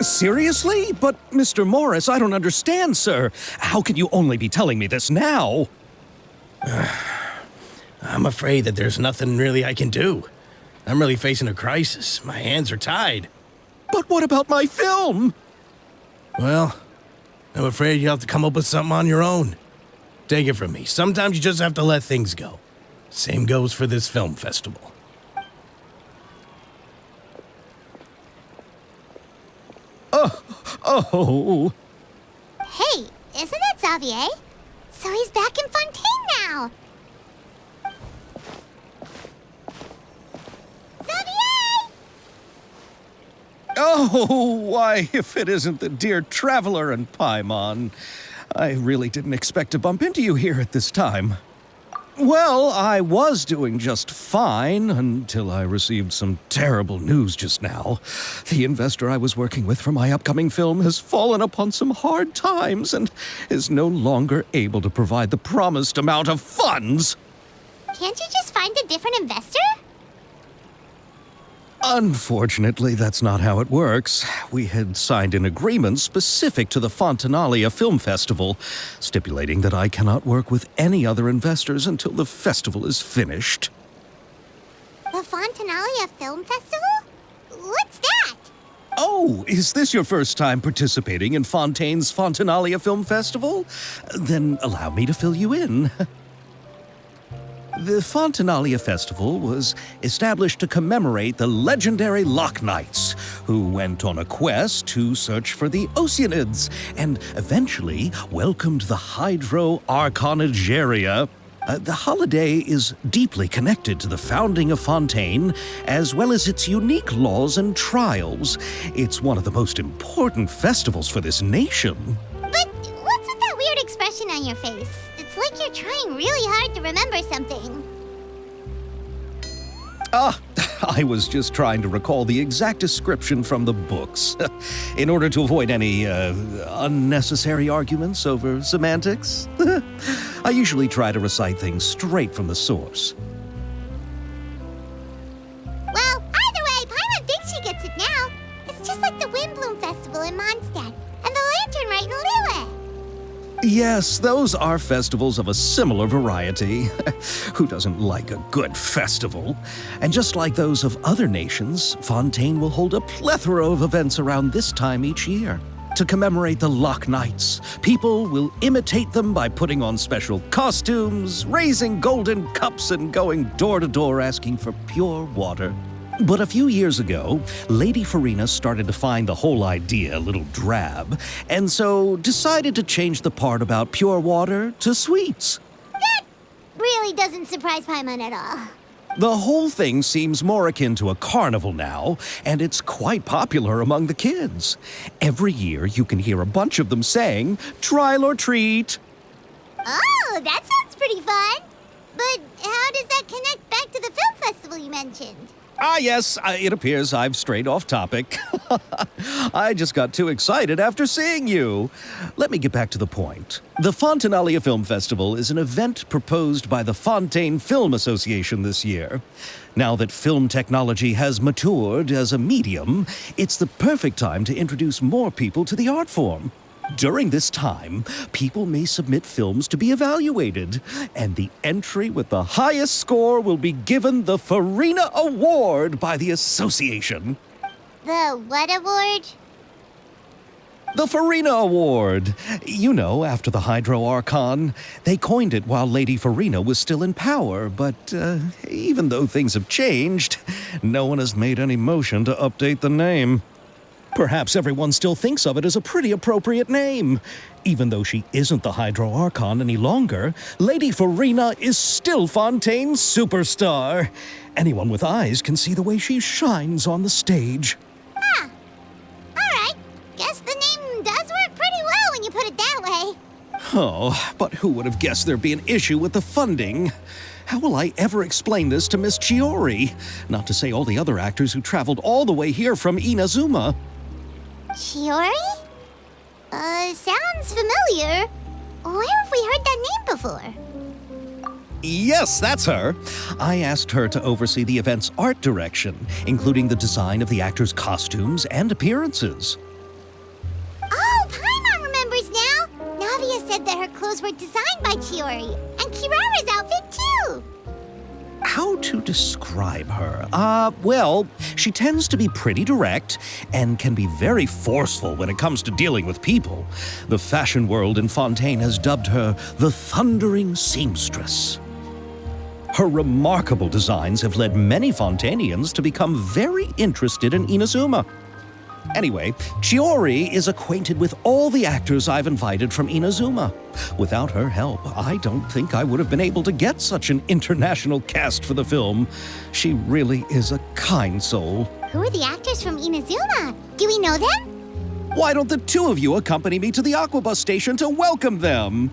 Seriously? But, Mr. Morris, I don't understand, sir. How can you only be telling me this now? I'm afraid that there's nothing really I can do. I'm really facing a crisis. My hands are tied. But what about my film? Well, I'm afraid you'll have to come up with something on your own. Take it from me. Sometimes you just have to let things go. Same goes for this film festival. Oh. Hey, isn't that Xavier? So he's back in Fontaine now. Xavier! Oh, why, if it isn't the dear Traveler and Paimon. I really didn't expect to bump into you here at this time. Well, I was doing just fine until I received some terrible news just now. The investor I was working with for my upcoming film has fallen upon some hard times and is no longer able to provide the promised amount of funds. Can't you just find a different investor? Unfortunately, that's not how it works. We had signed an agreement specific to the Fontinalia Film Festival, stipulating that I cannot work with any other investors until the festival is finished. The Fontinalia Film Festival? What's that? Oh, is this your first time participating in Fontaine's Fontinalia Film Festival? Then allow me to fill you in. The Fontinalia Festival was established to commemorate the legendary Loch Knights, who went on a quest to search for the Oceanids and eventually welcomed the Hydro Archonigeria. The holiday is deeply connected to the founding of Fontaine, as well as its unique laws and trials. It's one of the most important festivals for this nation. But what's with that weird expression on your face? It's like you're trying really hard to remember something. I was just trying to recall the exact description from the books, in order to avoid any unnecessary arguments over semantics. I usually try to recite things straight from the source. Well, either way, Paimon thinks she gets it now. It's just like the Windbloom Festival in Mondstadt, and the Lantern Rite in Lille. Yes, those are festivals of a similar variety. Who doesn't like a good festival? And just like those of other nations, Fontaine will hold a plethora of events around this time each year. To commemorate the Loch Knights, people will imitate them by putting on special costumes, raising golden cups, and going door to door asking for pure water. But a few years ago, Lady Furina started to find the whole idea a little drab, and so decided to change the part about pure water to sweets. That really doesn't surprise Paimon at all. The whole thing seems more akin to a carnival now, and it's quite popular among the kids. Every year you can hear a bunch of them saying, "Trial or treat." Oh, that sounds pretty fun. But how does that connect back to the film festival you mentioned? Yes, it appears I've strayed off topic. I just got too excited after seeing you. Let me get back to the point. The Fontinalia Film Festival is an event proposed by the Fontaine Film Association this year. Now that film technology has matured as a medium, it's the perfect time to introduce more people to the art form. During this time, people may submit films to be evaluated, and the entry with the highest score will be given the Furina Award by the association. The what award? The Furina Award. You know, after the Hydro Archon. They coined it while Lady Furina was still in power, but even though things have changed, no one has made any motion to update the name. Perhaps everyone still thinks of it as a pretty appropriate name. Even though she isn't the Hydro Archon any longer, Lady Furina is still Fontaine's superstar. Anyone with eyes can see the way she shines on the stage. All right. Guess the name does work pretty well when you put it that way. Oh, but who would have guessed there'd be an issue with the funding? How will I ever explain this to Miss Chiori? Not to say all the other actors who traveled all the way here from Inazuma. Chiori? Sounds familiar. Where have we heard that name before? Yes, that's her. I asked her to oversee the event's art direction, including the design of the actors' costumes and appearances. were designed by Chiori, and Kirara's outfit too! How to describe her? Well, she tends to be pretty direct and can be very forceful when it comes to dealing with people. The fashion world in Fontaine has dubbed her the Thundering Seamstress. Her remarkable designs have led many Fontainians to become very interested in Inazuma. Anyway, Chiori is acquainted with all the actors I've invited from Inazuma. Without her help, I don't think I would have been able to get such an international cast for the film. She really is a kind soul. Who are the actors from Inazuma? Do we know them? Why don't the two of you accompany me to the Aquabus station to welcome them?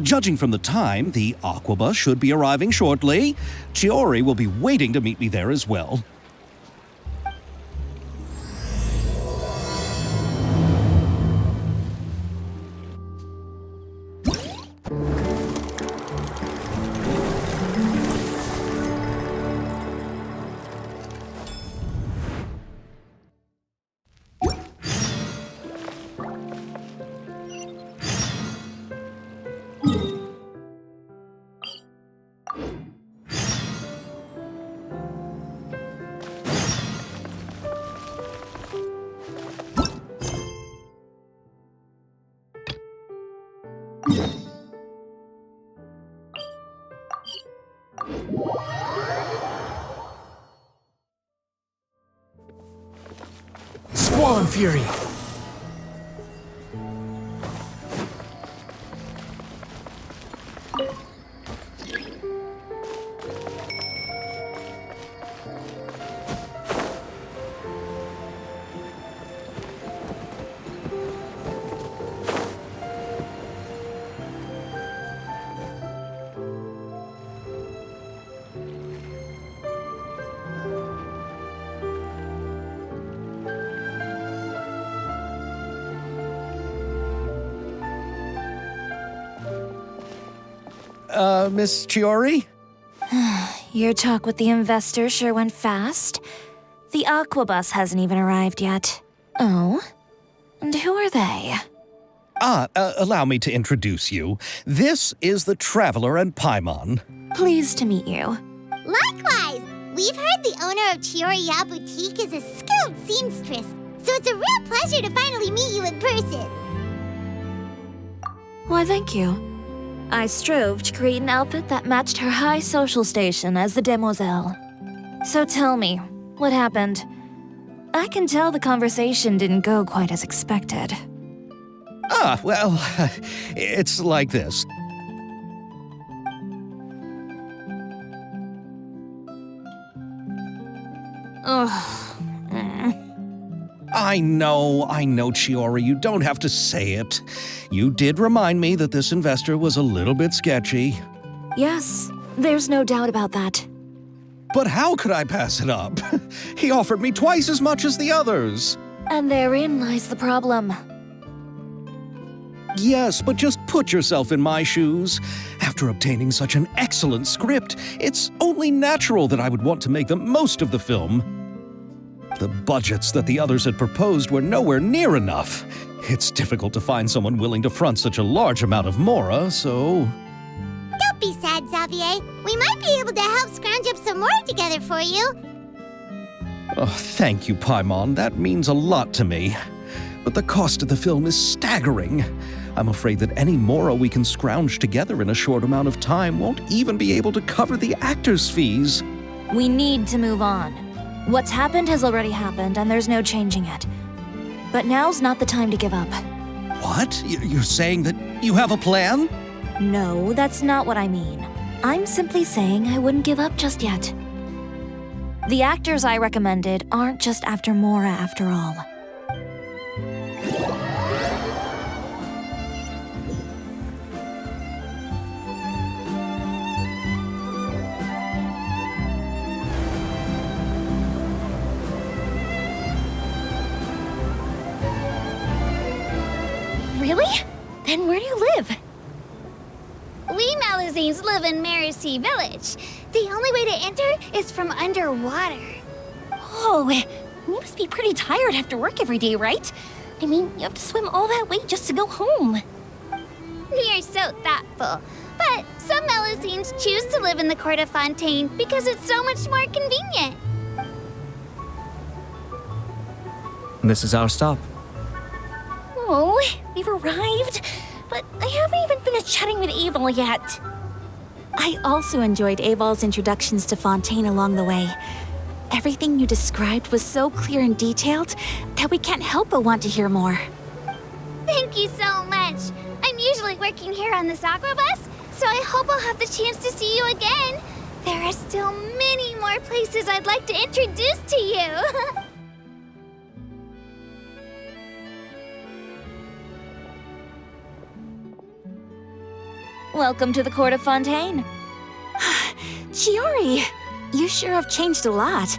Judging from the time, the Aquabus should be arriving shortly. Chiori will be waiting to meet me there as well. Squall and Fury! Miss Chiori? Your talk with the investor sure went fast. The Aquabus hasn't even arrived yet. Oh? And who are they? Allow me to introduce you. This is the Traveler and Paimon. Pleased to meet you. Likewise! We've heard the owner of Chiori Boutique is a skilled seamstress, so it's a real pleasure to finally meet you in person. Why, thank you. I strove to create an outfit that matched her high social station as the demoiselle. So tell me, what happened? I can tell the conversation didn't go quite as expected. Well, it's like this. I know, Chiori, you don't have to say it. You did remind me that this investor was a little bit sketchy. Yes, there's no doubt about that. But how could I pass it up? He offered me twice as much as the others. And therein lies the problem. Yes, but just put yourself in my shoes. After obtaining such an excellent script, it's only natural that I would want to make the most of the film. The budgets that the others had proposed were nowhere near enough. It's difficult to find someone willing to front such a large amount of mora, so... Don't be sad, Xavier. We might be able to help scrounge up some more together for you. Oh, thank you, Paimon. That means a lot to me. But the cost of the film is staggering. I'm afraid that any mora we can scrounge together in a short amount of time won't even be able to cover the actors' fees. We need to move on. What's happened has already happened, and there's no changing it. But now's not the time to give up. What? You're saying that you have a plan? No, that's not what I mean. I'm simply saying I wouldn't give up just yet. The actors I recommended aren't just after mora after all. Really? Then where do you live? We Malazines live in Marcy Village. The only way to enter is from underwater. Oh, you must be pretty tired after work every day, right? I mean, you have to swim all that way just to go home. You're so thoughtful. But some Melusines choose to live in the court of Fontaine because it's so much more convenient. This is our stop. Oh, we've arrived, but I haven't even finished chatting with Aval yet. I also enjoyed Aval's introductions to Fontaine along the way. Everything you described was so clear and detailed that we can't help but want to hear more. Thank you so much. I'm usually working here on the Sakura bus, so I hope I'll have the chance to see you again. There are still many more places I'd like to introduce to you. Welcome to the court of Fontaine. Chiori, you sure have changed a lot.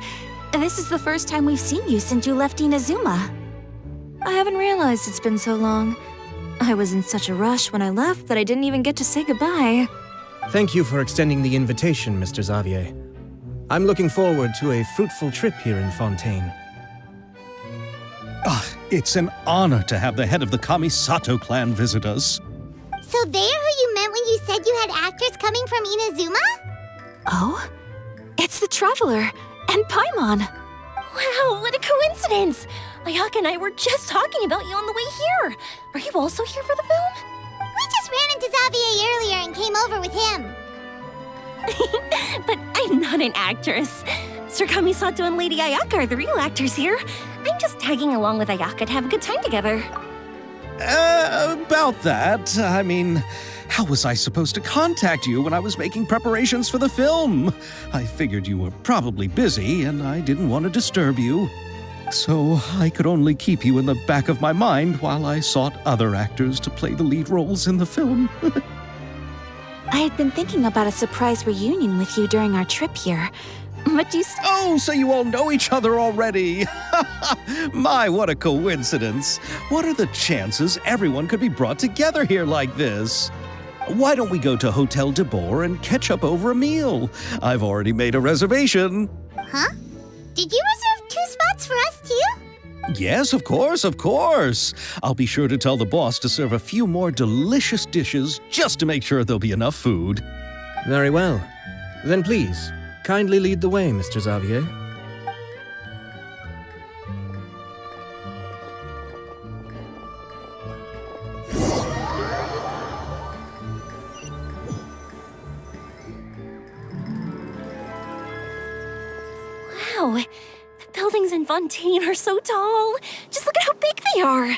This is the first time we've seen you since you left Inazuma. I haven't realized it's been so long. I was in such a rush when I left that I didn't even get to say goodbye. Thank you for extending the invitation, Mr. Xavier. I'm looking forward to a fruitful trip here in Fontaine. It's an honor to have the head of the Kamisato clan visit us. So they're who you meant when you said you had actors coming from Inazuma? Oh? It's the Traveler and Paimon. Wow, what a coincidence! Ayaka and I were just talking about you on the way here. Are you also here for the film? We just ran into Xavier earlier and came over with him. But I'm not an actress. Sir Kamisato and Lady Ayaka are the real actors here. I'm just tagging along with Ayaka to have a good time together. About that, I mean, how was I supposed to contact you when I was making preparations for the film? I figured you were probably busy and I didn't want to disturb you. So I could only keep you in the back of my mind while I sought other actors to play the lead roles in the film. I had been thinking about a surprise reunion with you during our trip here, but you Oh, so you all know each other already. My, what a coincidence. What are the chances everyone could be brought together here like this? Why don't we go to Hotel de Boer and catch up over a meal? I've already made a reservation. Huh? Did you reserve 2 spots for us too? Yes, of course, of course. I'll be sure to tell the boss to serve a few more delicious dishes just to make sure there'll be enough food. Very well. Then please, kindly lead the way, Mr. Xavier. Wow, the buildings in Fontaine are so tall. Just look at how big they are.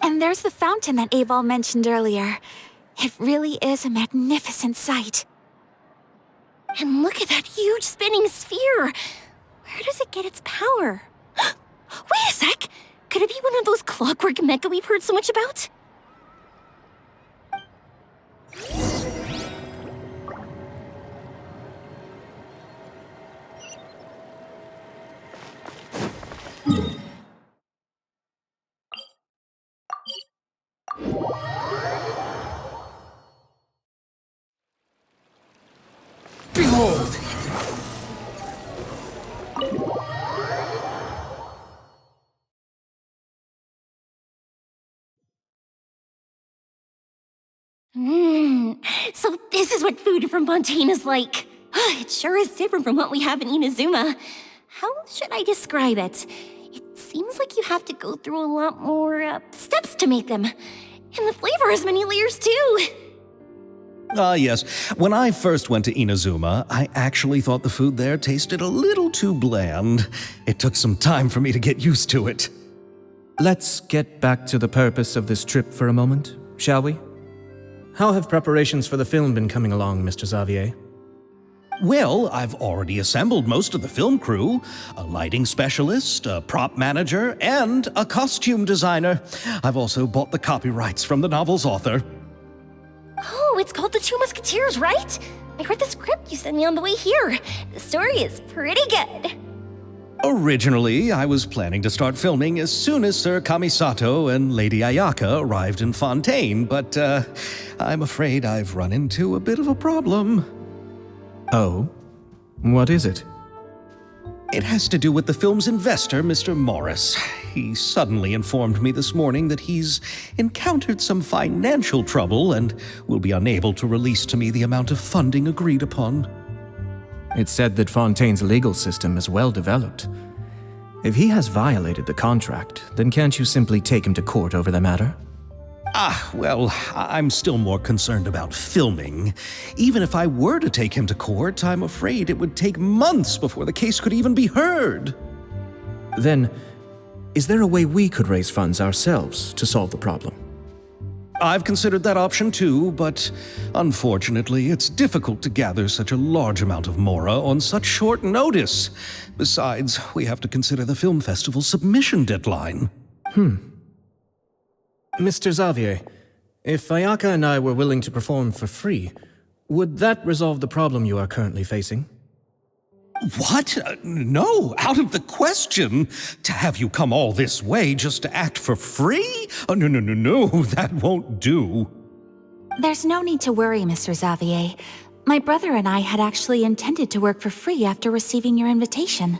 And there's the fountain that Aval mentioned earlier. It really is a magnificent sight. And look at that huge spinning sphere. Where does it get its power? Wait a sec! Could it be one of those clockwork mecha we've heard so much about? Behold! So this is what food from Fontaine is like. It sure is different from what we have in Inazuma. How should I describe it? It seems like you have to go through a lot more steps to make them. And the flavor has many layers too. Yes. When I first went to Inazuma, I actually thought the food there tasted a little too bland. It took some time for me to get used to it. Let's get back to the purpose of this trip for a moment, shall we? How have preparations for the film been coming along, Mr. Xavier? Well, I've already assembled most of the film crew, a lighting specialist, a prop manager, and a costume designer. I've also bought the copyrights from the novel's author. Oh, it's called The Two Musketeers, right? I read the script you sent me on the way here. The story is pretty good. Originally, I was planning to start filming as soon as Sir Kamisato and Lady Ayaka arrived in Fontaine, but I'm afraid I've run into a bit of a problem. Oh? What is it? It has to do with the film's investor, Mr. Morris. He suddenly informed me this morning that he's encountered some financial trouble and will be unable to release to me the amount of funding agreed upon. It's said that Fontaine's legal system is well developed. If he has violated the contract, then can't you simply take him to court over the matter? Well, I'm still more concerned about filming. Even if I were to take him to court, I'm afraid it would take months before the case could even be heard. Then, is there a way we could raise funds ourselves to solve the problem? I've considered that option too, but unfortunately, it's difficult to gather such a large amount of mora on such short notice. Besides, we have to consider the film festival's submission deadline. Mr. Xavier, if Ayaka and I were willing to perform for free, would that resolve the problem you are currently facing? What? No, out of the question. To have you come all this way just to act for free? Oh, no, that won't do. There's no need to worry, Mr. Xavier. My brother and I had actually intended to work for free after receiving your invitation.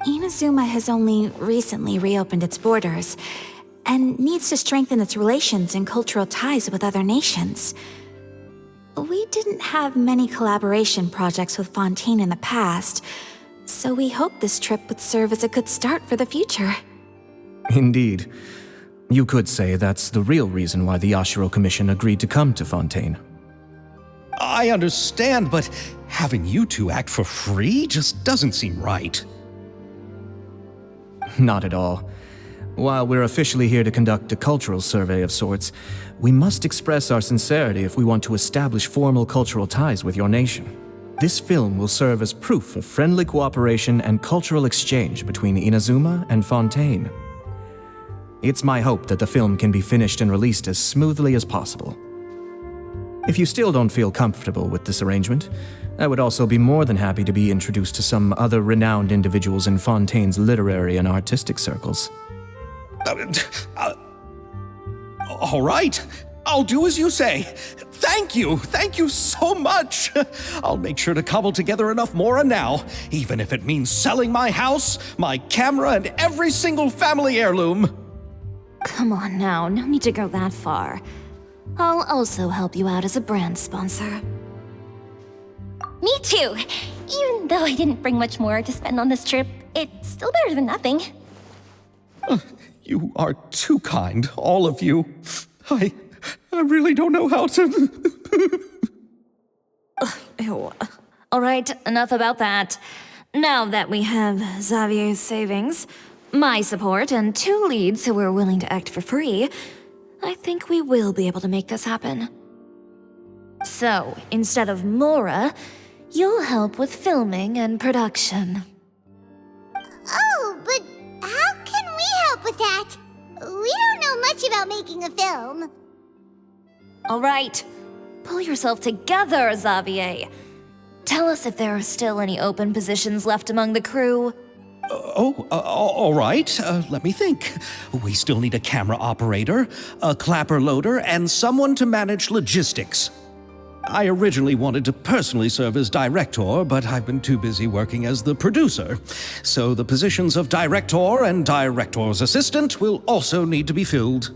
Inazuma has only recently reopened its borders, and needs to strengthen its relations and cultural ties with other nations. We didn't have many collaboration projects with Fontaine in the past, so we hoped this trip would serve as a good start for the future. Indeed. You could say that's the real reason why the Yashiro Commission agreed to come to Fontaine. I understand, but having you two act for free just doesn't seem right. Not at all. While we're officially here to conduct a cultural survey of sorts, we must express our sincerity if we want to establish formal cultural ties with your nation. This film will serve as proof of friendly cooperation and cultural exchange between Inazuma and Fontaine. It's my hope that the film can be finished and released as smoothly as possible. If you still don't feel comfortable with this arrangement, I would also be more than happy to be introduced to some other renowned individuals in Fontaine's literary and artistic circles. All right, I'll do as you say. Thank you so much. I'll make sure to cobble together enough mora now, even if it means selling my house, my camera, and every single family heirloom. Come on now, no need to go that far. I'll also help you out as a brand sponsor. Me too! Even though I didn't bring much more to spend on this trip, it's still better than nothing. You are too kind, all of you. I really don't know how to... Ew. All right, enough about that. Now that we have Xavier's savings, my support, and 2 leads who are willing to act for free, I think we will be able to make this happen. So, instead of mora, you'll help with filming and production. Oh, but how can we help with that? We don't know much about making a film. All right, pull yourself together, Xavier. Tell us if there are still any open positions left among the crew. All right. Let me think. We still need a camera operator, a clapper loader, and someone to manage logistics. I originally wanted to personally serve as director, but I've been too busy working as the producer. So the positions of director and director's assistant will also need to be filled.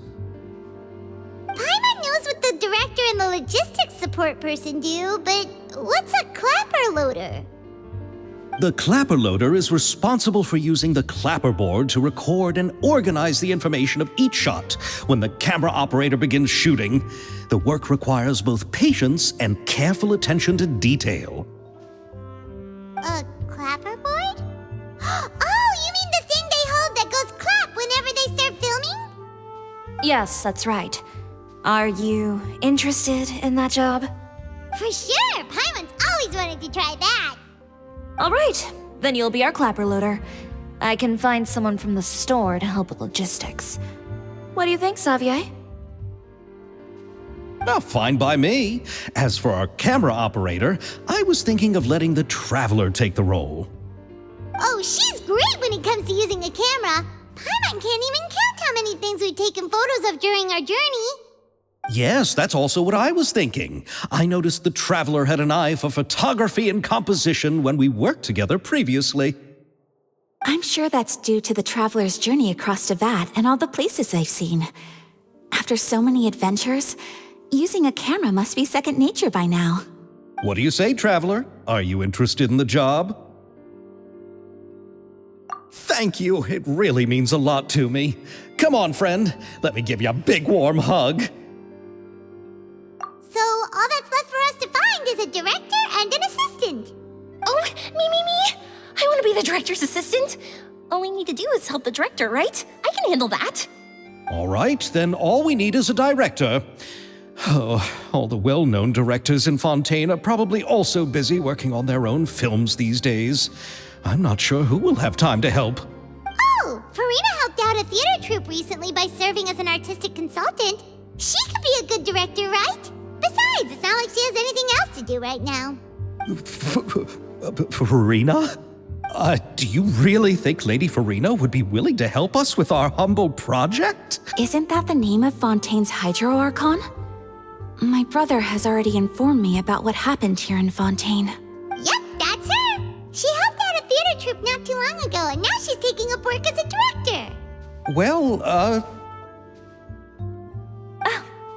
Paimon knows what the director and the logistics support person do, but what's a clapper loader? The clapper loader is responsible for using the clapperboard to record and organize the information of each shot when the camera operator begins shooting. The work requires both patience and careful attention to detail. A clapperboard? Oh, you mean the thing they hold that goes clap whenever they start filming? Yes, that's right. Are you interested in that job? For sure! Paimon's always wanted to try that. All right, then you'll be our clapper loader. I can find someone from the store to help with logistics. What do you think, Xavier? Fine by me. As for our camera operator, I was thinking of letting the Traveler take the role. Oh, she's great when it comes to using a camera. Paimon can't even count how many things we've taken photos of during our journey. Yes, that's also what I was thinking. I noticed the Traveler had an eye for photography and composition when we worked together previously. I'm sure that's due to the Traveler's journey across Teyvat and all the places they've seen. After so many adventures, using a camera must be second nature by now. What do you say, Traveler? Are you interested in the job? Thank you. It really means a lot to me. Come on, friend. Let me give you a big warm hug. So all that's left for us to find is a director and an assistant. Oh, me. I want to be the director's assistant. All we need to do is help the director, right? I can handle that. All right, then all we need is a director. Oh, all the well-known directors in Fontaine are probably also busy working on their own films these days. I'm not sure who will have time to help. Oh, Furina helped out a theater troupe recently by serving as an artistic consultant. She could be a good director, right? Besides, it's not like she has anything else to do right now. Furina? Do you really think Lady Furina would be willing to help us with our humble project? Isn't that the name of Fontaine's Hydro Archon? My brother has already informed me about what happened here in Fontaine. Yep, that's her. She helped out a theater troupe not too long ago, and now she's taking up work as a director. Well,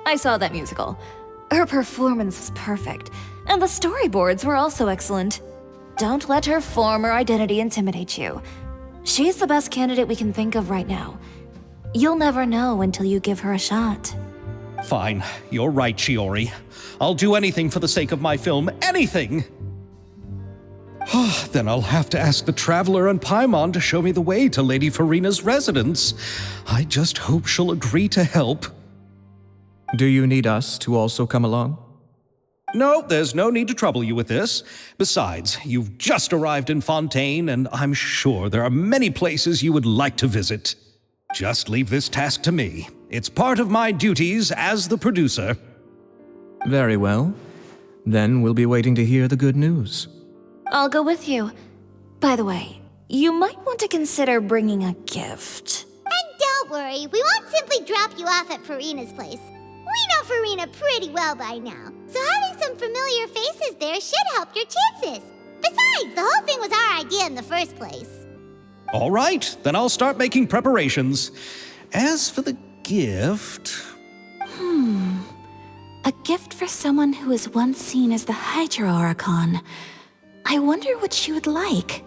I saw that musical. Her performance was perfect, and the storyboards were also excellent. Don't let her former identity intimidate you. She's the best candidate we can think of right now. You'll never know until you give her a shot. Fine. You're right, Chiori. I'll do anything for the sake of my film. Anything! Then I'll have to ask the Traveler and Paimon to show me the way to Lady Furina's residence. I just hope she'll agree to help. Do you need us to also come along? No, there's no need to trouble you with this. Besides, you've just arrived in Fontaine, and I'm sure there are many places you would like to visit. Just leave this task to me. It's part of my duties as the producer. Very well. Then we'll be waiting to hear the good news. I'll go with you. By the way, you might want to consider bringing a gift. And don't worry, we won't simply drop you off at Furina's place. We know Furina pretty well by now, so having some familiar faces there should help your chances. Besides, the whole thing was our idea in the first place. All right, then I'll start making preparations. As for the gift... A gift for someone who was once seen as the Hydro Archon. I wonder what she would like.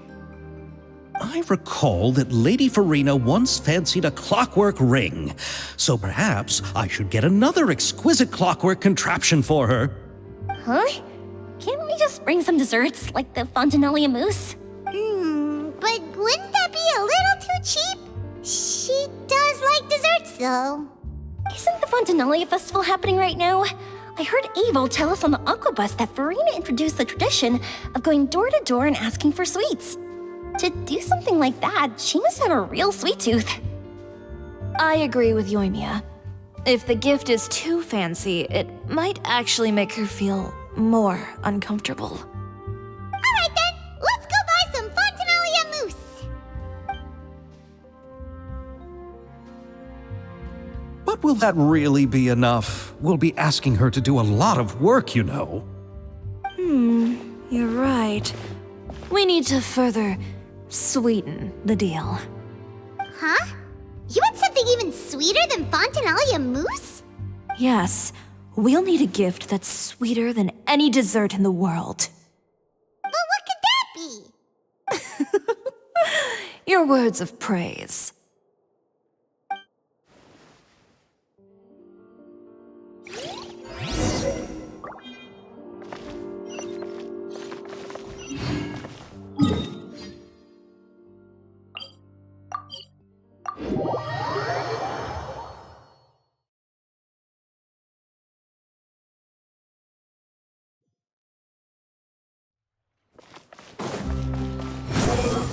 I recall that Lady Furina once fancied a clockwork ring, so perhaps I should get another exquisite clockwork contraption for her. Huh? Can't we just bring some desserts, like the Fontinalia mousse? But wouldn't that be a little too cheap? She does like desserts, though. Isn't the Fontinalia festival happening right now? I heard Abel tell us on the Aquabus that Furina introduced the tradition of going door to door and asking for sweets. To do something like that, she must have a real sweet tooth. I agree with Yoimiya. If the gift is too fancy, it might actually make her feel more uncomfortable. Alright then, let's go buy some Fontinalia mousse. But will that really be enough? We'll be asking her to do a lot of work, you know. You're right. We need to further sweeten the deal. Huh? You want something even sweeter than Fontinalia mousse? Yes, we'll need a gift that's sweeter than any dessert in the world. But what could that be? Your words of praise.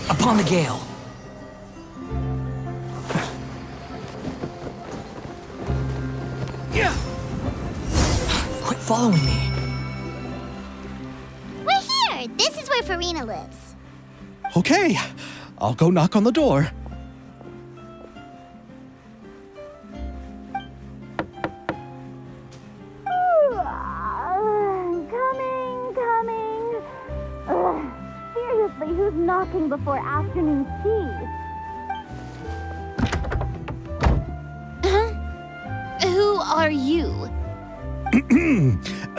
Upon the gale. Yeah. Quit following me. We're here. This is where Furina lives. Okay, I'll go knock on the door. before afternoon tea. Who are you?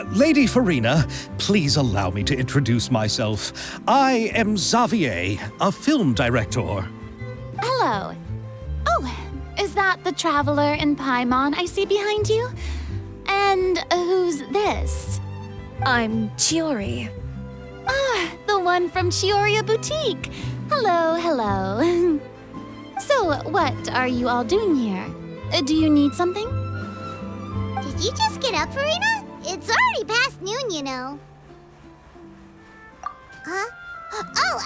Lady Furina, please allow me to introduce myself. I am Xavier, a film director. Hello. Oh, is that the Traveler and Paimon I see behind you? And who's this? I'm Chiori. Ah, the one from Chiori Boutique. Hello, hello. So, what are you all doing here? Do you need something? Did you just get up, Furina? It's already past noon, you know. Huh? Oh,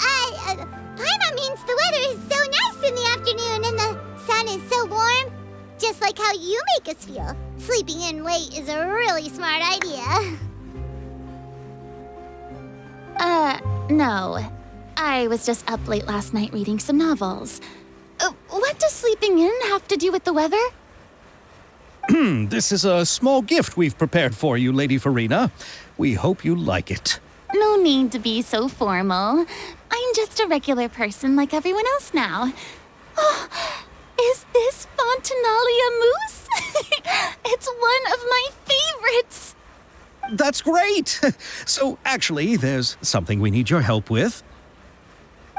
Paimon means the weather is so nice in the afternoon and the sun is so warm. Just like how you make us feel. Sleeping in late is a really smart idea. No. I was just up late last night reading some novels. What does sleeping in have to do with the weather? This is a small gift we've prepared for you, Lady Furina. We hope you like it. No need to be so formal. I'm just a regular person like everyone else now. Oh, is this Fontinalia mousse? It's one of my favorites. That's great! So, actually, there's something we need your help with.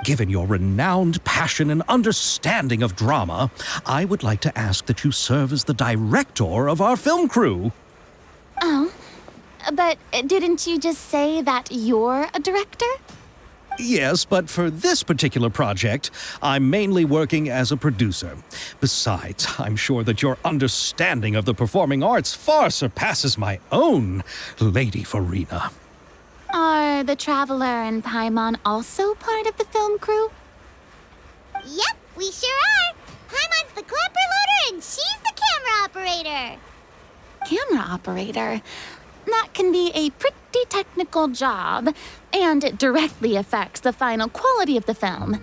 Given your renowned passion and understanding of drama, I would like to ask that you serve as the director of our film crew. Oh, but didn't you just say that you're a director? Yes, but for this particular project, I'm mainly working as a producer. Besides, I'm sure that your understanding of the performing arts far surpasses my own, Lady Furina. Are the Traveler and Paimon also part of the film crew? Yep, we sure are. Paimon's the clapper loader and she's the camera operator. Camera operator? That can be a pretty technical job, and it directly affects the final quality of the film.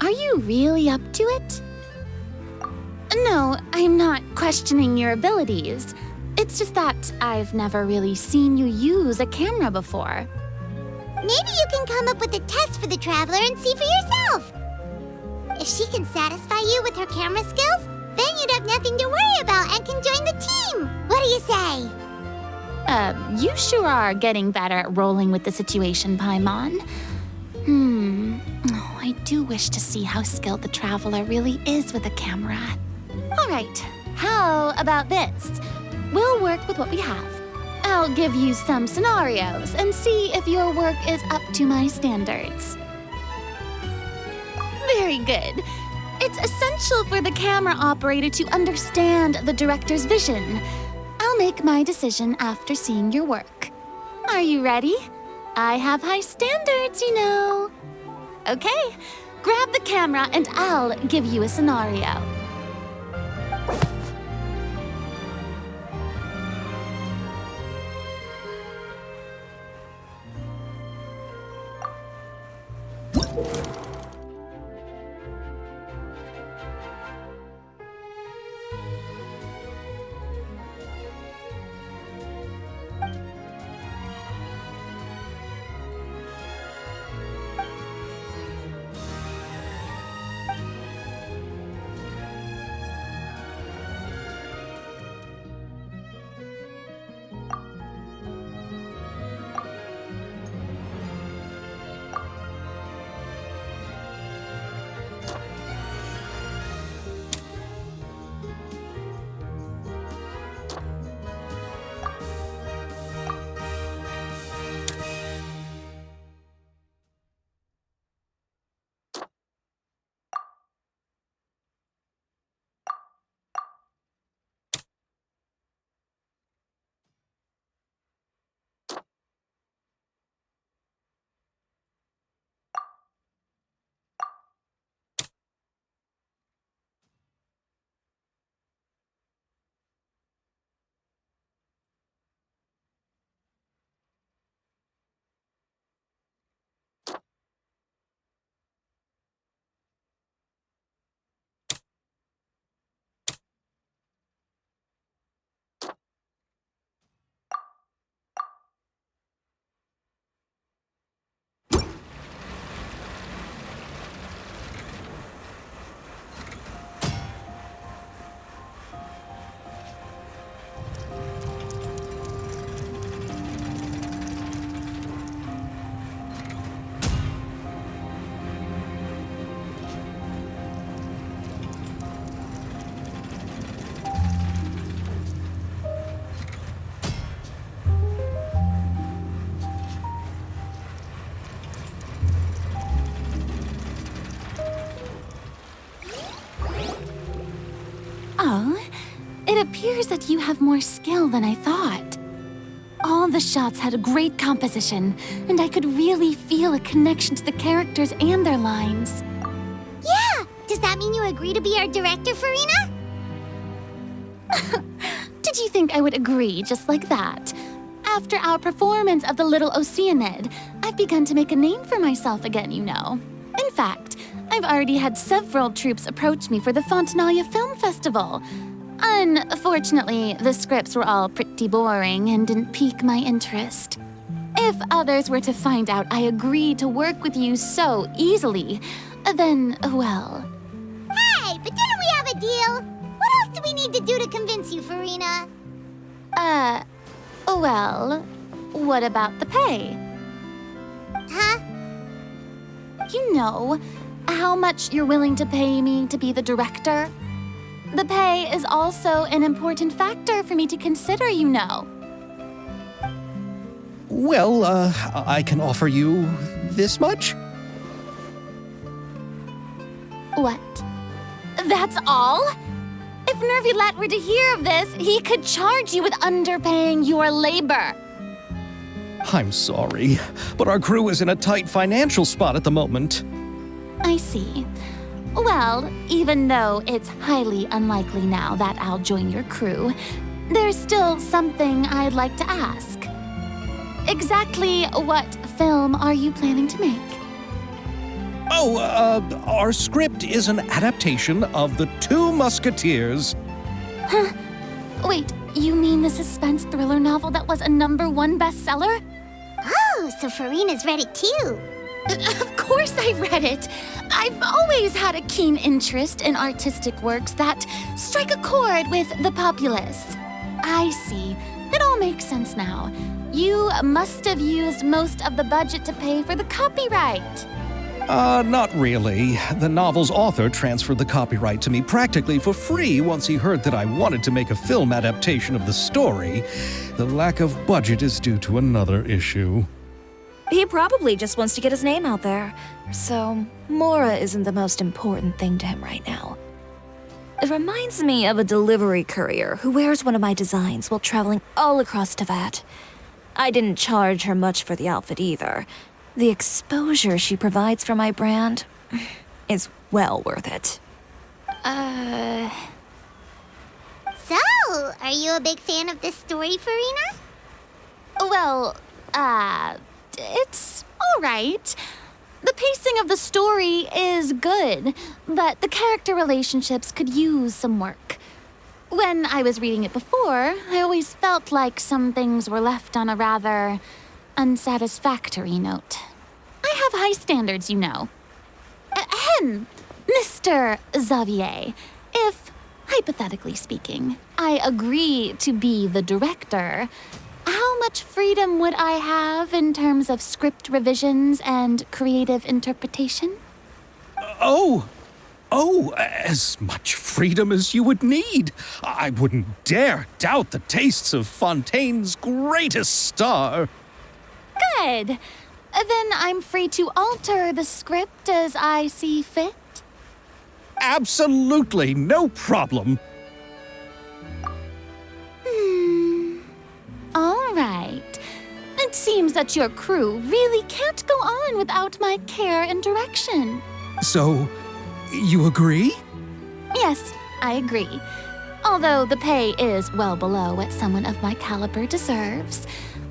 Are you really up to it? No, I'm not questioning your abilities. It's just that I've never really seen you use a camera before. Maybe you can come up with a test for the Traveler and see for yourself. If she can satisfy you with her camera skills, then you'd have nothing to worry about and can join the team. What do you say? You sure are getting better at rolling with the situation, Paimon. Oh, I do wish to see how skilled the Traveler really is with a camera. All right, how about this? We'll work with what we have. I'll give you some scenarios and see if your work is up to my standards. Very good. It's essential for the camera operator to understand the director's vision. I'll make my decision after seeing your work. Are you ready? I have high standards, you know. Okay, grab the camera and I'll give you a scenario. It appears that you have more skill than I thought. All the shots had a great composition, and I could really feel a connection to the characters and their lines. Yeah! Does that mean you agree to be our director, Furina? Did you think I would agree just like that? After our performance of The Little Oceanid, I've begun to make a name for myself again, you know. In fact, I've already had several troupes approach me for the Fontinalia Film Festival. Unfortunately, the scripts were all pretty boring and didn't pique my interest. If others were to find out I agreed to work with you so easily, then, well... Hey, but didn't we have a deal? What else do we need to do to convince you, Furina? Well, what about the pay? Huh? You know, how much you're willing to pay me to be the director? The pay is also an important factor for me to consider, you know. Well, I can offer you this much? What? That's all? If Nervilat were to hear of this, he could charge you with underpaying your labor. I'm sorry, but our crew is in a tight financial spot at the moment. I see. Well, even though it's highly unlikely now that I'll join your crew, there's still something I'd like to ask. Exactly what film are you planning to make? Oh, our script is an adaptation of The Two Musketeers. Huh? Wait, you mean the suspense thriller novel that was a #1 bestseller? Oh, so Furina's read it too. Of course I read it. I've always had a keen interest in artistic works that strike a chord with the populace. I see. It all makes sense now. You must have used most of the budget to pay for the copyright. Not really. The novel's author transferred the copyright to me practically for free once he heard that I wanted to make a film adaptation of the story. The lack of budget is due to another issue. He probably just wants to get his name out there. So, Mora isn't the most important thing to him right now. It reminds me of a delivery courier who wears one of my designs while traveling all across Teyvat. I didn't charge her much for the outfit either. The exposure she provides for my brand is well worth it. So, are you a big fan of this story, Furina? Well, it's all right. The pacing of the story is good, but the character relationships could use some work. When I was reading it before, I always felt like some things were left on a rather unsatisfactory note. I have high standards, you know. Ahem, Mr. Xavier, if, hypothetically speaking, I agree to be the director, how much freedom would I have in terms of script revisions and creative interpretation? As much freedom as you would need. I wouldn't dare doubt the tastes of Fontaine's greatest star. Good. Then I'm free to alter the script as I see fit? Absolutely, no problem. All right. It seems that your crew really can't go on without my care and direction. So, you agree? Yes, I agree. Although the pay is well below what someone of my caliber deserves.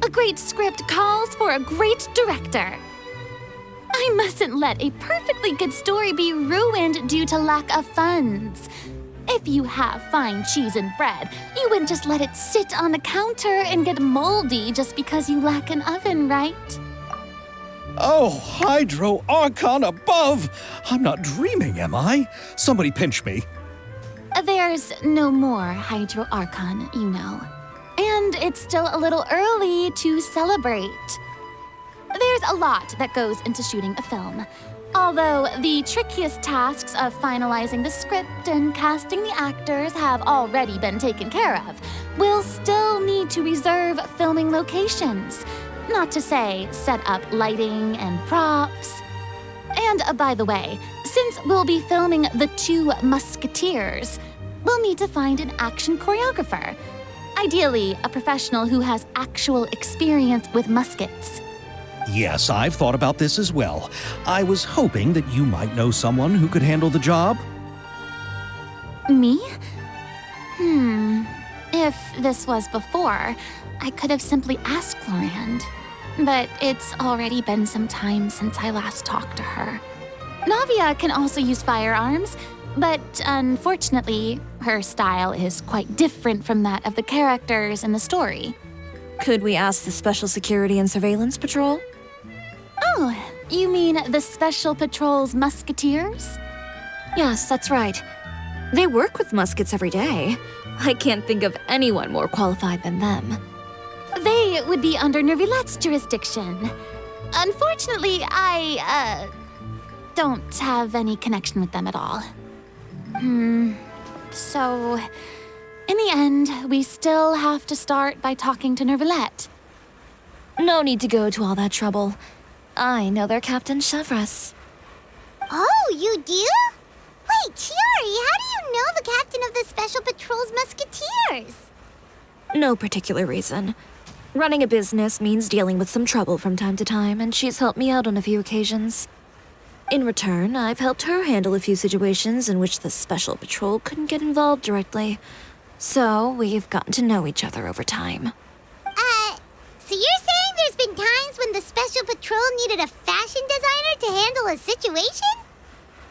A great script calls for a great director. I mustn't let a perfectly good story be ruined due to lack of funds. If you have fine cheese and bread, you wouldn't just let it sit on the counter and get moldy just because you lack an oven, right? Oh, Hydro Archon above! I'm not dreaming, am I? Somebody pinch me. There's no more Hydro Archon, you know. And it's still a little early to celebrate. There's a lot that goes into shooting a film. Although the trickiest tasks of finalizing the script and casting the actors have already been taken care of, we'll still need to reserve filming locations. Not to say set up lighting and props. And by the way, since we'll be filming The Two Musketeers, we'll need to find an action choreographer. Ideally, a professional who has actual experience with muskets. Yes, I've thought about this as well. I was hoping that you might know someone who could handle the job. Me? If this was before, I could have simply asked Florand. But it's already been some time since I last talked to her. Navia can also use firearms, but unfortunately, her style is quite different from that of the characters in the story. Could we ask the Special Security and Surveillance Patrol? Oh, you mean the Special Patrol's musketeers? Yes, that's right. They work with muskets every day. I can't think of anyone more qualified than them. They would be under Nervilette's jurisdiction. Unfortunately, I don't have any connection with them at all. So, in the end, we still have to start by talking to Nervilette. No need to go to all that trouble. I know their captain, Chevreuse. Oh, you do? Wait, Chiori, how do you know the captain of the Special Patrol's musketeers? No particular reason. Running a business means dealing with some trouble from time to time, and she's helped me out on a few occasions. In return, I've helped her handle a few situations in which the Special Patrol couldn't get involved directly. So, we've gotten to know each other over time. So you're saying there's been times when the Special Patrol needed a fashion designer to handle a situation?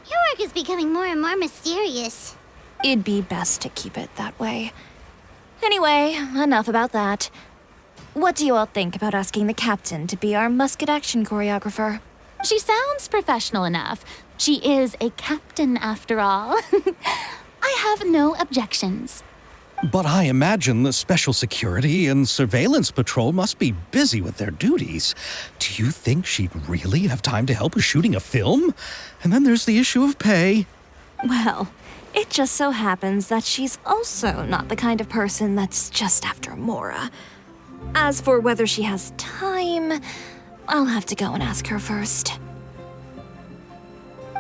Your work is becoming more and more mysterious. It'd be best to keep it that way. Anyway, enough about that. What do you all think about asking the captain to be our musket action choreographer? She sounds professional enough. She is a captain, after all. I have no objections. But I imagine the Special Security and Surveillance Patrol must be busy with their duties. Do you think she'd really have time to help with shooting a film? And then there's the issue of pay. Well, it just so happens that she's also not the kind of person that's just after Mora. As for whether she has time, I'll have to go and ask her first.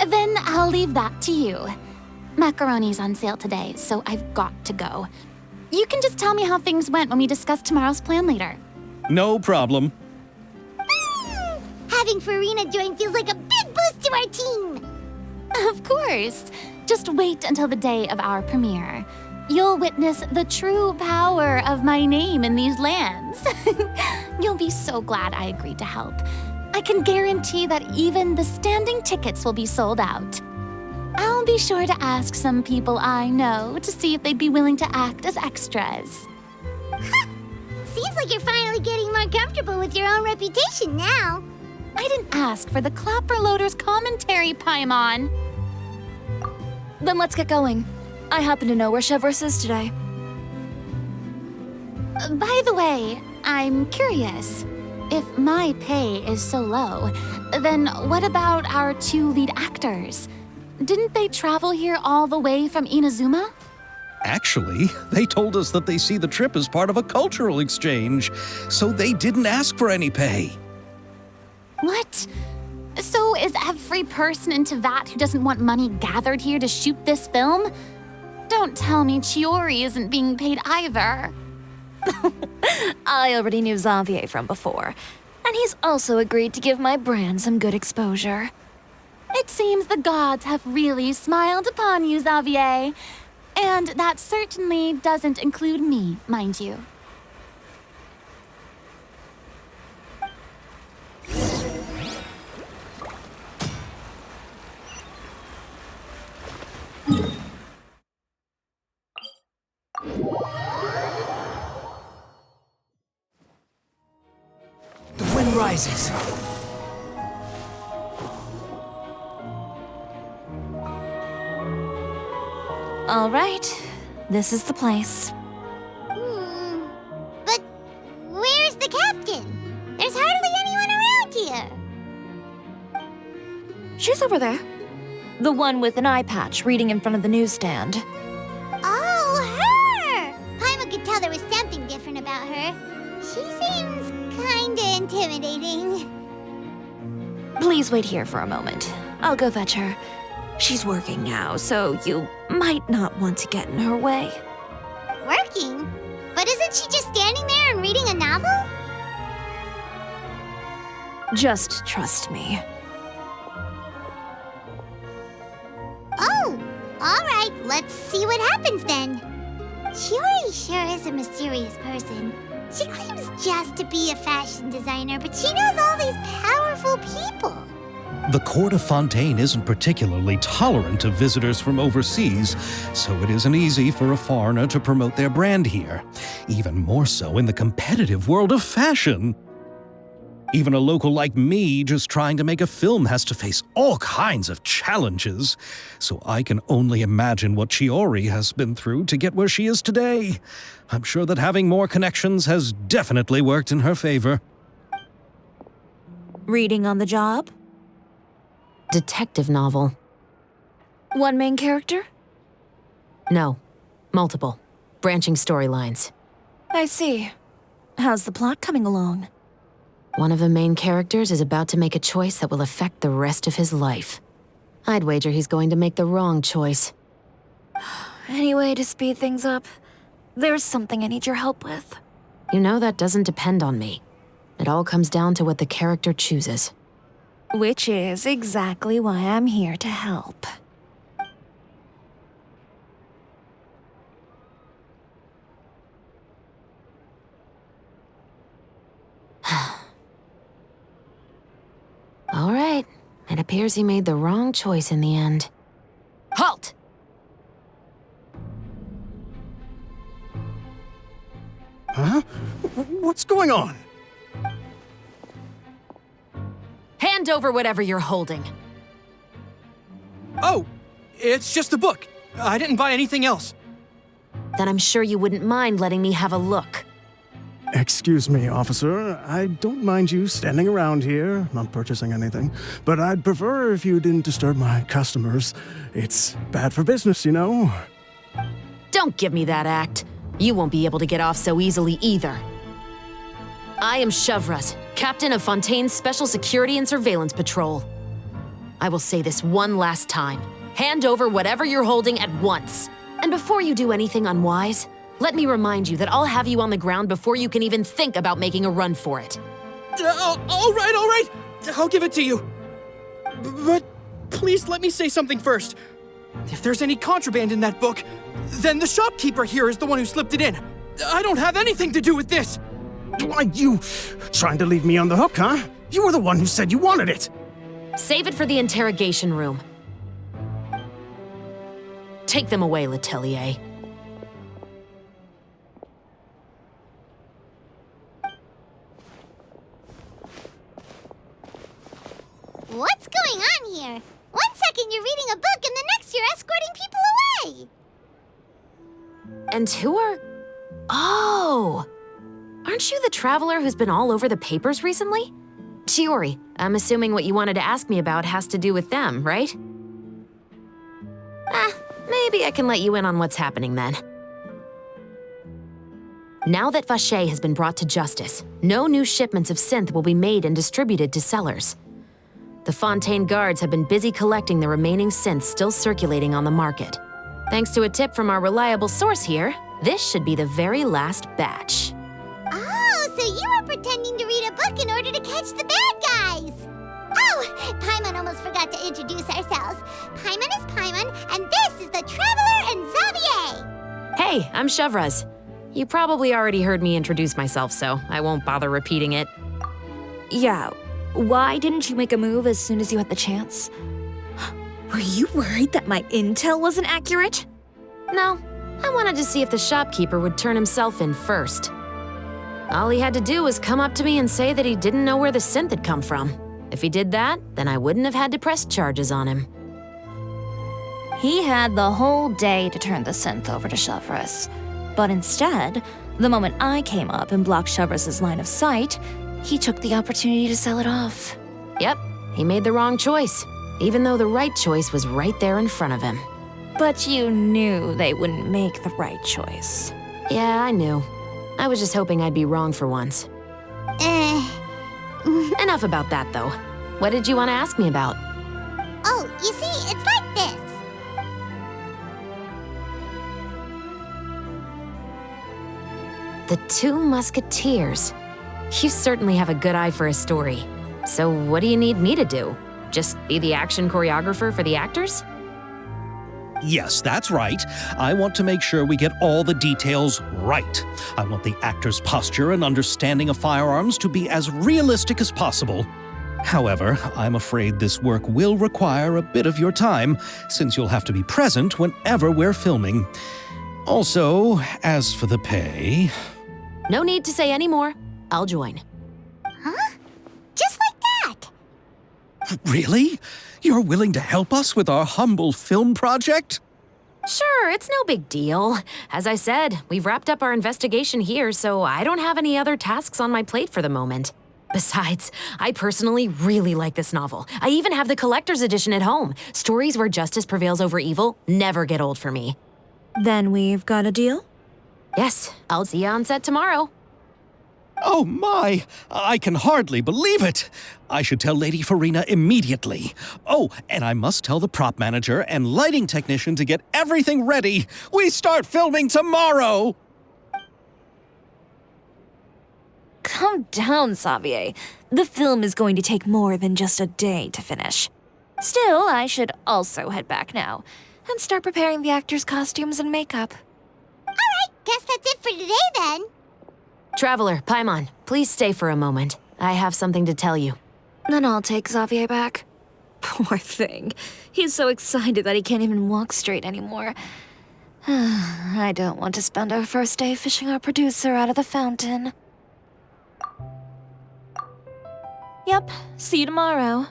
Then I'll leave that to you. Macaroni's on sale today, so I've got to go. You can just tell me how things went when we discuss tomorrow's plan later. No problem. Having Furina join feels like a big boost to our team. Of course. Just wait until the day of our premiere. You'll witness the true power of my name in these lands. You'll be so glad I agreed to help. I can guarantee that even the standing tickets will be sold out. I'll be sure to ask some people I know to see if they'd be willing to act as extras. Seems like you're finally getting more comfortable with your own reputation now. I didn't ask for the Clapper Loader's commentary, Paimon. Then let's get going. I happen to know where Chevreuse is today. By the way, I'm curious. If my pay is so low, then what about our two lead actors? Didn't they travel here all the way from Inazuma? Actually, they told us that they see the trip as part of a cultural exchange, so they didn't ask for any pay. What? So is every person in Tevat who doesn't want money gathered here to shoot this film? Don't tell me Chiori isn't being paid either. I already knew Xavier from before, and he's also agreed to give my brand some good exposure. It seems the gods have really smiled upon you, Xavier. And that certainly doesn't include me, mind you. The wind rises. All right, this is the place. But where's the captain? There's hardly anyone around here. She's over there. The one with an eye patch reading in front of the newsstand. Oh, her! Paimon could tell there was something different about her. She seems kinda intimidating. Please wait here for a moment. I'll go fetch her. She's working now, so you might not want to get in her way. Working? But isn't she just standing there and reading a novel? Just trust me. Oh, all right, let's see what happens then. Chiori sure is a mysterious person. She claims just to be a fashion designer, but she knows all these powerful people. The court of Fontaine isn't particularly tolerant of visitors from overseas, so it isn't easy for a foreigner to promote their brand here. Even more so in the competitive world of fashion. Even a local like me just trying to make a film has to face all kinds of challenges. So I can only imagine what Chiori has been through to get where she is today. I'm sure that having more connections has definitely worked in her favor. Reading on the job? Detective novel. One main character? No. Multiple. Branching storylines. I see. How's the plot coming along? One of the main characters is about to make a choice that will affect the rest of his life. I'd wager he's going to make the wrong choice. Any way to speed things up? There's something I need your help with. You know that doesn't depend on me. It all comes down to what the character chooses. Which is exactly why I'm here to help. All right. It appears he made the wrong choice in the end. Halt! Huh? What's going on? Hand over whatever you're holding. Oh, it's just a book. I didn't buy anything else. Then I'm sure you wouldn't mind letting me have a look. Excuse me, officer. I don't mind you standing around here, not purchasing anything, but I'd prefer if you didn't disturb my customers. It's bad for business, you know? Don't give me that act. You won't be able to get off so easily either. I am Chevreuse, captain of Fontaine's Special Security and Surveillance Patrol. I will say this one last time. Hand over whatever you're holding at once. And before you do anything unwise, let me remind you that I'll have you on the ground before you can even think about making a run for it. All right. I'll give it to you. But please let me say something first. If there's any contraband in that book, then the shopkeeper here is the one who slipped it in. I don't have anything to do with this. Why, you trying to leave me on the hook, huh? You were the one who said you wanted it. Save it for the interrogation room. Take them away, Letelier. What's going on here? One second you're reading a book and the next you're escorting people away. And who are... Oh! Aren't you the traveler who's been all over the papers recently? Chiori, I'm assuming what you wanted to ask me about has to do with them, right? Maybe I can let you in on what's happening then. Now that Vacher has been brought to justice, no new shipments of synth will be made and distributed to sellers. The Fontaine guards have been busy collecting the remaining synths still circulating on the market. Thanks to a tip from our reliable source here, this should be the very last batch. Oh, so you were pretending to read a book in order to catch the bad guys. Oh, Paimon almost forgot to introduce ourselves. Paimon is Paimon, and this is the Traveler and Xavier. Hey, I'm Chevreuse. You probably already heard me introduce myself, so I won't bother repeating it. Yeah, why didn't you make a move as soon as you had the chance? Were you worried that my intel wasn't accurate? No, I wanted to see if the shopkeeper would turn himself in first. All he had to do was come up to me and say that he didn't know where the synth had come from. If he did that, then I wouldn't have had to press charges on him. He had the whole day to turn the synth over to Chevreuse. But instead, the moment I came up and blocked Chevreuse's line of sight, he took the opportunity to sell it off. Yep, he made the wrong choice, even though the right choice was right there in front of him. But you knew they wouldn't make the right choice. Yeah, I knew. I was just hoping I'd be wrong for once. Enough about that, though. What did you want to ask me about? Oh, you see, it's like this. The Two Musketeers. You certainly have a good eye for a story. So what do you need me to do? Just be the action choreographer for the actors? Yes, that's right. I want to make sure we get all the details right. I want the actor's posture and understanding of firearms to be as realistic as possible. However, I'm afraid this work will require a bit of your time, since you'll have to be present whenever we're filming. Also, as for the pay... No need to say any more. I'll join. Huh? Just like that? Really? You're willing to help us with our humble film project? Sure, it's no big deal. As I said, we've wrapped up our investigation here, so I don't have any other tasks on my plate for the moment. Besides, I personally really like this novel. I even have the collector's edition at home. Stories where justice prevails over evil never get old for me. Then we've got a deal? Yes, I'll see you on set tomorrow. Oh my! I can hardly believe it! I should tell Lady Furina immediately. Oh, and I must tell the prop manager and lighting technician to get everything ready. We start filming tomorrow! Calm down, Xavier. The film is going to take more than just a day to finish. Still, I should also head back now and start preparing the actors' costumes and makeup. Alright, guess that's it for today then. Traveler, Paimon, please stay for a moment. I have something to tell you. Then I'll take Xavier back. Poor thing. He's so excited that he can't even walk straight anymore. I don't want to spend our first day fishing our producer out of the fountain. Yep, see you tomorrow.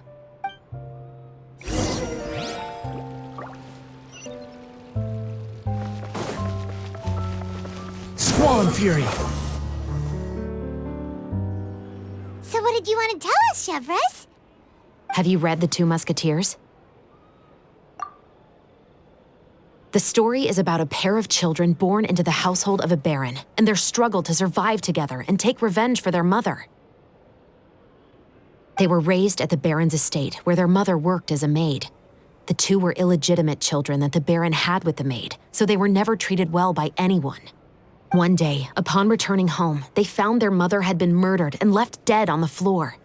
Squall Fury! So what did you want to tell us, Chevreuse? Have you read The Two Musketeers? The story is about a pair of children born into the household of a baron and their struggle to survive together and take revenge for their mother. They were raised at the baron's estate, where their mother worked as a maid. The two were illegitimate children that the baron had with the maid, so they were never treated well by anyone. One day, upon returning home, they found their mother had been murdered and left dead on the floor.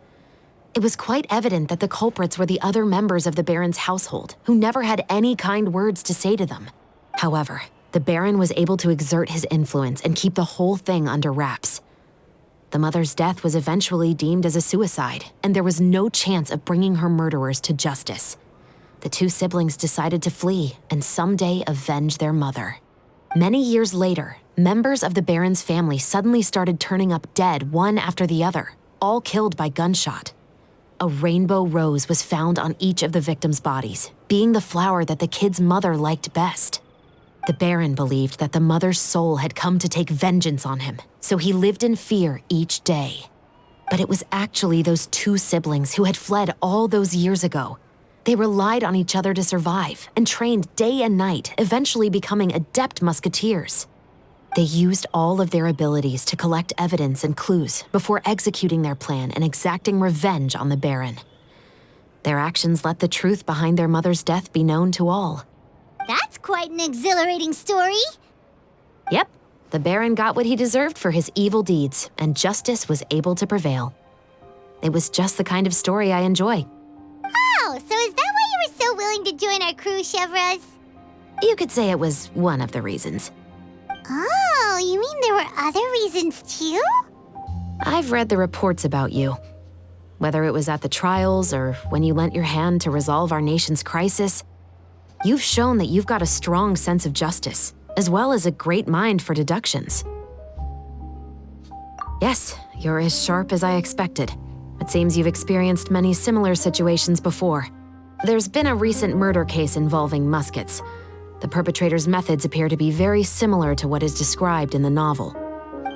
It was quite evident that the culprits were the other members of the baron's household, who never had any kind words to say to them. However, the baron was able to exert his influence and keep the whole thing under wraps. The mother's death was eventually deemed as a suicide, and there was no chance of bringing her murderers to justice. The two siblings decided to flee and someday avenge their mother. Many years later, members of the baron's family suddenly started turning up dead one after the other, all killed by gunshot. A rainbow rose was found on each of the victims' bodies, being the flower that the kid's mother liked best. The baron believed that the mother's soul had come to take vengeance on him, so he lived in fear each day. But it was actually those two siblings who had fled all those years ago. They relied on each other to survive and trained day and night, eventually becoming adept musketeers. They used all of their abilities to collect evidence and clues before executing their plan and exacting revenge on the baron. Their actions let the truth behind their mother's death be known to all. That's quite an exhilarating story. Yep, the baron got what he deserved for his evil deeds, and justice was able to prevail. It was just the kind of story I enjoy. Oh, so is that why you were so willing to join our crew, Chevreuse? You could say it was one of the reasons. Oh, you mean there were other reasons too? I've read the reports about you. Whether it was at the trials or when you lent your hand to resolve our nation's crisis, you've shown that you've got a strong sense of justice, as well as a great mind for deductions. Yes, you're as sharp as I expected. It seems you've experienced many similar situations before. There's been a recent murder case involving muskets. The perpetrator's methods appear to be very similar to what is described in the novel.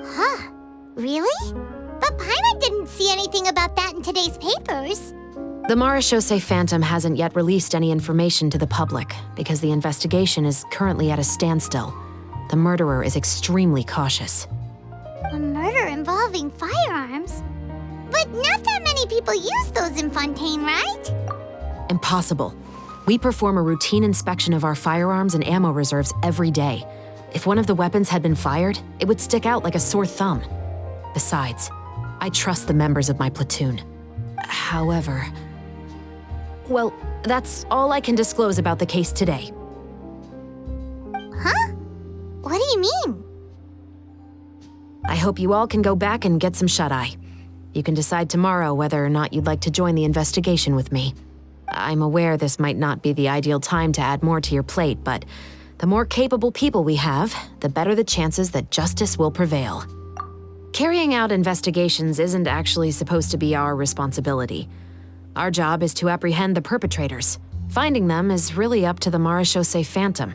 Huh, really? But Paimon didn't see anything about that in today's papers. The Marechaussee Phantom hasn't yet released any information to the public because the investigation is currently at a standstill. The murderer is extremely cautious. A murder involving firearms? But not that many people use those in Fontaine, right? Impossible. We perform a routine inspection of our firearms and ammo reserves every day. If one of the weapons had been fired, it would stick out like a sore thumb. Besides, I trust the members of my platoon. However... Well, that's all I can disclose about the case today. Huh? What do you mean? I hope you all can go back and get some shut-eye. You can decide tomorrow whether or not you'd like to join the investigation with me. I'm aware this might not be the ideal time to add more to your plate, but the more capable people we have, the better the chances that justice will prevail. Carrying out investigations isn't actually supposed to be our responsibility. Our job is to apprehend the perpetrators. Finding them is really up to the Marechaussee Phantom.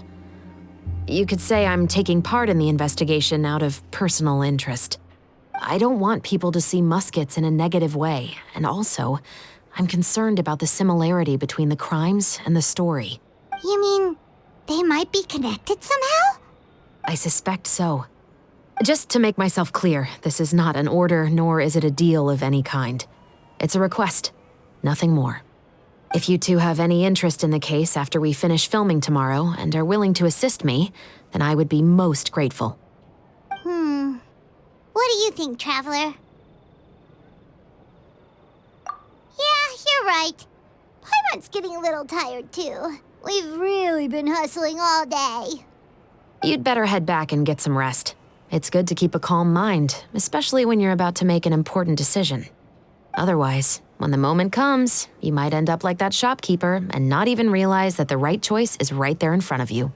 You could say I'm taking part in the investigation out of personal interest. I don't want people to see Muskets in a negative way, and also, I'm concerned about the similarity between the crimes and the story. You mean they might be connected somehow? I suspect so. Just to make myself clear, this is not an order, nor is it a deal of any kind. It's a request, nothing more. If you two have any interest in the case after we finish filming tomorrow and are willing to assist me, then I would be most grateful. What do you think, Traveler? Yeah, you're right. Paimon's getting a little tired, too. We've really been hustling all day. You'd better head back and get some rest. It's good to keep a calm mind, especially when you're about to make an important decision. Otherwise, when the moment comes, you might end up like that shopkeeper and not even realize that the right choice is right there in front of you.